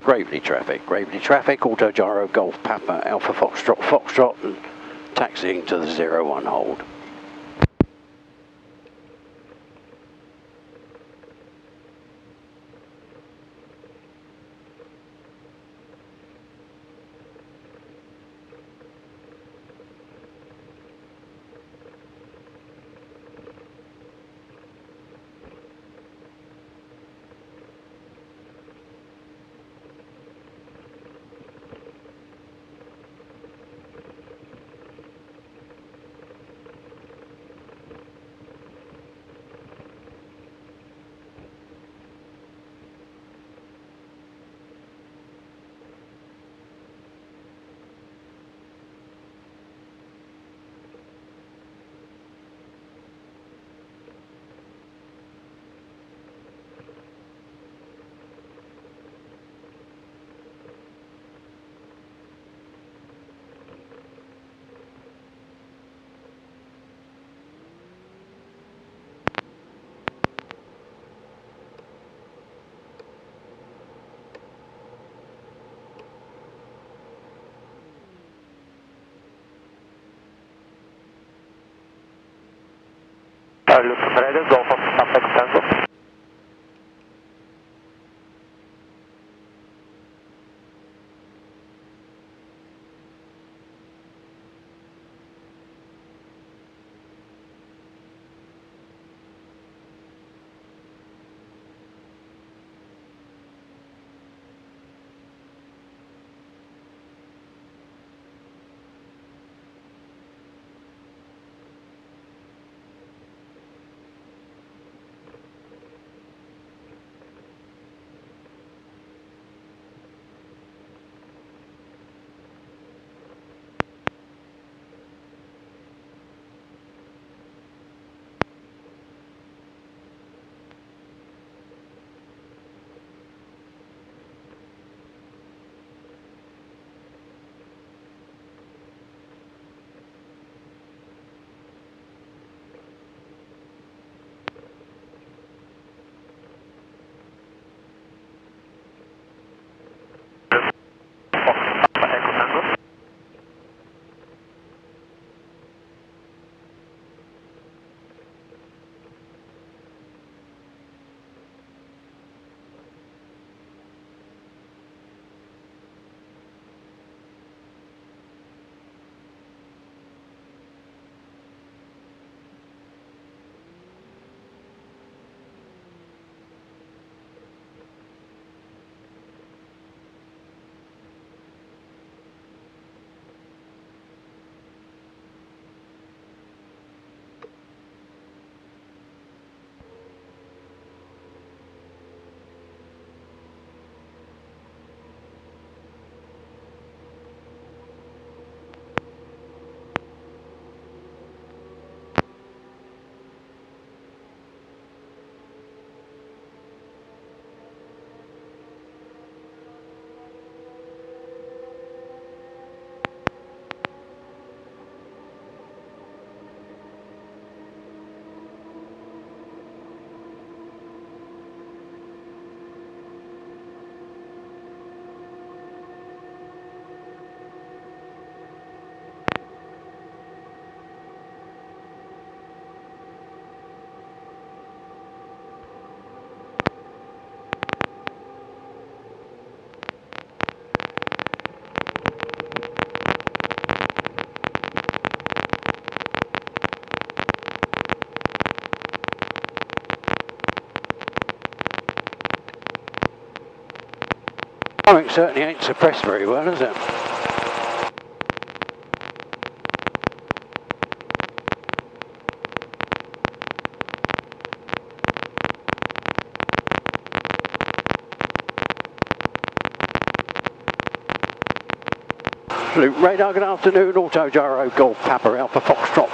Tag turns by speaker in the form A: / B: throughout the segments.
A: Gravely traffic, Auto Gyro Golf Papa Alpha Foxtrot, and taxiing to the 01 hold.
B: Lufthansa Radio, Golf Papa Tango.
A: Timing certainly ain't suppressed very well, is it? Loop radar, good afternoon, Auto Gyro Golf Papa Alpha Foxtrot.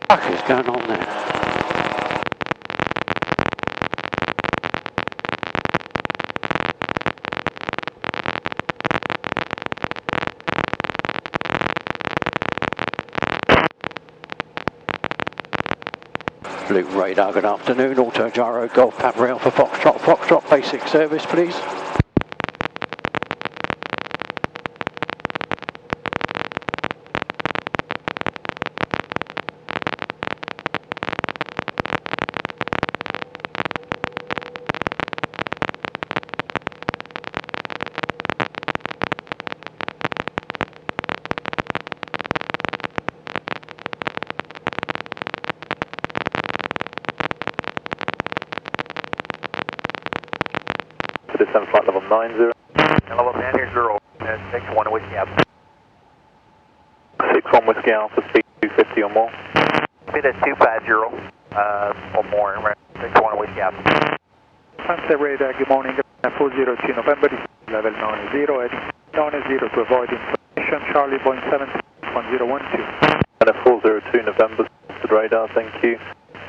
A: What the fuck is going on there? Luton radar, good afternoon. Auto gyro Golf Papa Alpha Foxtrot, Foxtrot, basic service please.
B: Descend flight level 90. Level 90, 61 Whiskey Alpha. 61 Whiskey Alpha, speed 250 or more. Speed at 250 or more, 61 Whiskey Alpha.
C: Sunset radar, good morning, 402 November, level 90, heading 90 to avoid information, Charlie Boeing 71012.
B: And a 402 November, sunset radar, thank you.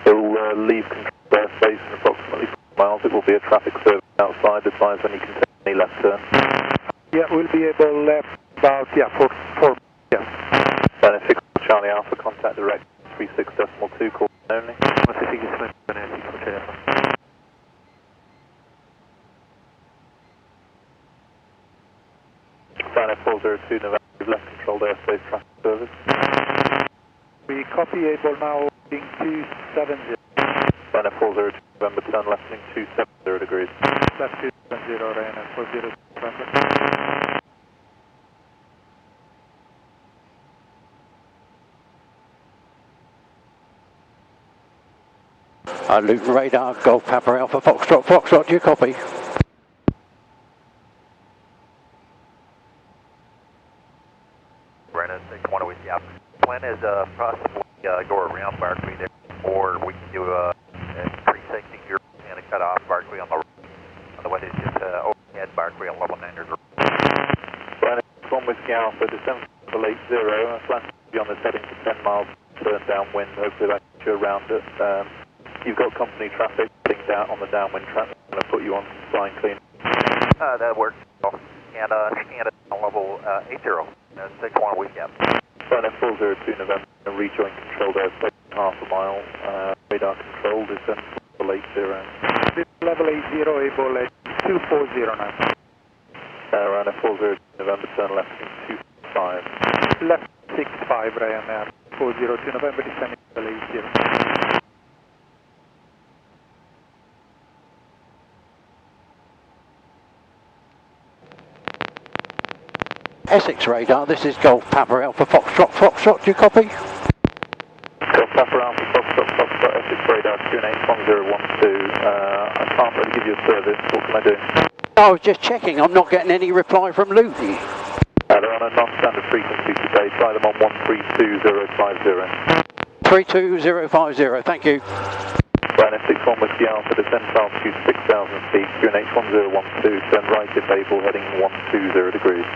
B: It will leave control airspace in approximately 4 miles. It will be a traffic service outside, advise when you can take any left turn.
C: Yeah, we'll be able left about, four, yeah.
B: And 6 Charlie Alpha, contact direct 36.2, call only. China 402 November, we've left controlled airspace traffic service.
C: We copy able now, being 270.
B: China 402 November, turn left heading 270 degrees.
C: Left 270, Ryanair 402 November.
A: Luton radar, Golf Papa Alpha Foxtrot, Foxtrot, do you copy?
B: Brandon 61 with you. Plan is possibly go around Barkley there, or we can do a 360 here and a cut off Barkley on the way. It's just overhead Barkley on level 90. Brandon 61 with you Alpha, December 80, plan to be on this heading for 10 miles, turn downwind, hopefully that gets you around it. You've got company traffic heading down on the downwind track. I'm going to put you on flying clean. That works. And on level 80, 61 with you. China 402 November, rejoin controlled airspace half a mile. Radar control, descend level 80.
C: Level 80, able at 2409.
B: Ryanair 402 November, turn left in 25.
C: Left 65, Ryanair 402 November, descending level 80.
A: Essex radar, this is Golf Papa Alpha Foxtrot, Foxtrot, do you copy?
B: Golf Papa Alpha Foxtrot, Foxtrot, Essex radar 2981012. I can't really give you a service, what can I do?
A: I was just checking, I'm not getting any reply from Luton.
B: They're on a non-standard frequency today, try them on 132050.
A: 32050, thank you.
B: Ryanair 61 Whiskey Alpha, descend altitude 6000 feet, QNH 1012, turn right if able, heading 120 degrees.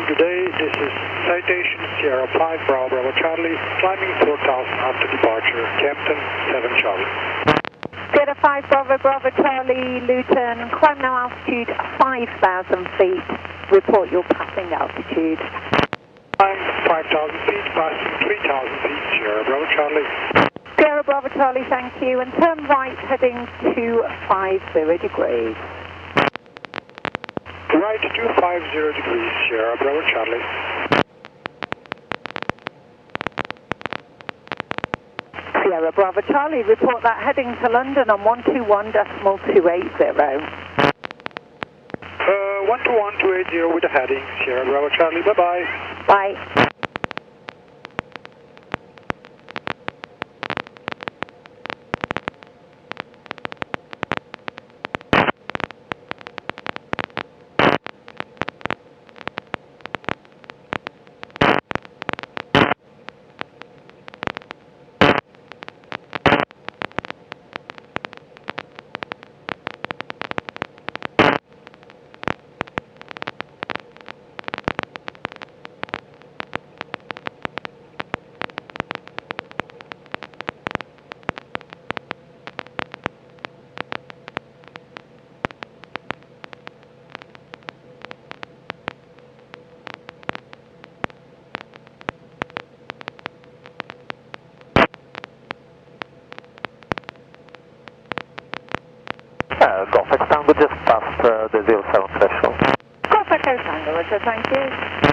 C: Today, this is Citation Sierra 5 Bravo Bravo Charlie, climbing 4000 after departure, Captain 7 Charlie.
D: Sierra 5 Bravo Bravo Charlie, Luton, climb now altitude 5,000 feet, report your passing altitude.
C: Climb 5,000 feet, passing 3,000 feet, Sierra Bravo Charlie.
D: Sierra Bravo Charlie, thank you, and turn right heading 250 degrees.
C: Right 250 degrees, Sierra Bravo Charlie.
D: Sierra Bravo Charlie, report that heading to London on 121.280.
C: 121.280 with the heading, Sierra Bravo Charlie, bye-bye.
D: Bye.
C: successful.
D: Golf Echo Tango, Roger, thank you.